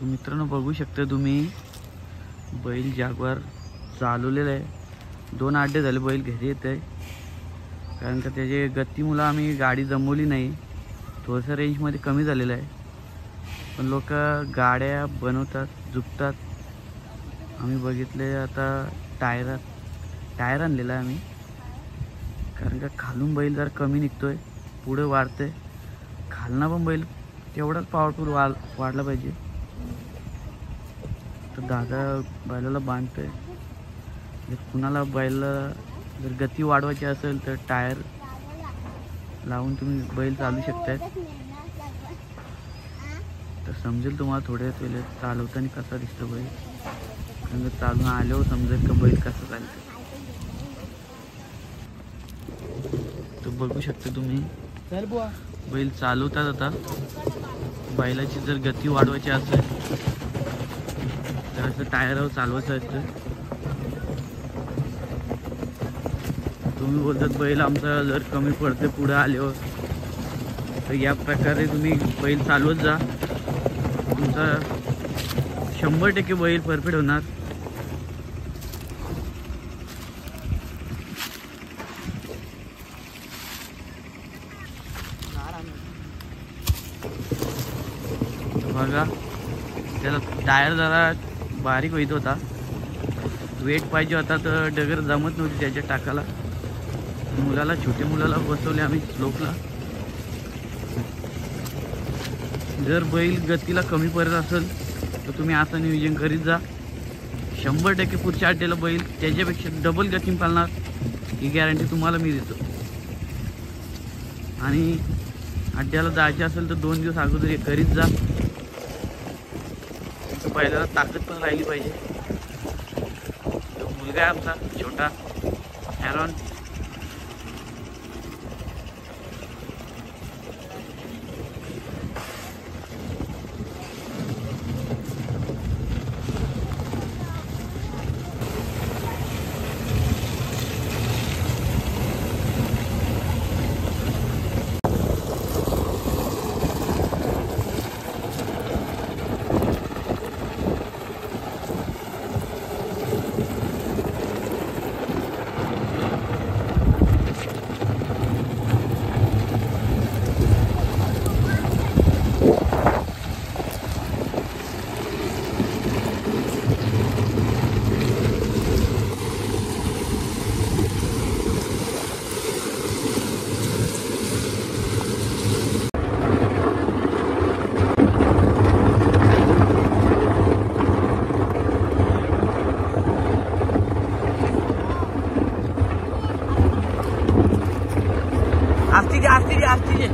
तर मित्रांनो बघू शकता तुम्ही बैल जागवार चालवलेला आहे. 2 आड्डे झाले बैल घरी येत आहे, कारण का त्याचे गतीमुळे आम्ही गाडी जमवली नाही. थोडंसं रेंजमध्ये कमी झालेलं आहे, पण लोक गाड्या बनवतात, झुकतात. आम्ही बघितले आता टायर आणलेला आहे आम्ही, कारण का खालून बैल जर कमी निघतोय, पुढे वाढतोय. खालना पण बैल तेवढाच पॉवरफुल वाढला पाहिजे. तर दादा बैलाला बांधतोय. जर कुणाला बैलाला जर गती वाढवायची असेल तर टायर लावून तुम्ही बैल चालू शकताय. तर समजेल तुम्हाला थोड्याच वेळेत चालवताना कसा दिसतो बैल, कारण चालून आल्यावर समजेल का बैल कसा चालतो. तर बघू शकता तुम्ही बैल चालवतात. आता बैलाची जर गती वाढवायची असेल तर असं टायरावर चालवायचं असतं. तुम्ही बोलतात बैल आमचा जर कमी पडते पुढे आल्यावर, तर या प्रकारे तुम्ही बैल चालवत जा. तुमचा 100% बैल परफेक्ट होणार. बघा त्याला टायर जरा बारीक होत होता, वेट पाहिजे होता, तर डगर जमत नव्हती त्याच्या टाकाला. छोट्या मुलाला बसवले आम्ही स्लोपला. जर बैल गतीला कमी पडत असेल तर तुम्ही असं नियोजन करीत जा. 100% पुढच्या अड्ड्याला बैल त्याच्यापेक्षा डबल गतीने पाळणार, ही गॅरंटी तुम्हाला मी देतो. आणि अड्ड्याला जायचे असेल तर 2 दिवस अगोदर हे करीत जा. बैलाला ताकद पण राहिली पाहिजे. तो मुलगा आहे आमचा छोटा ॲरॉन. आस्ती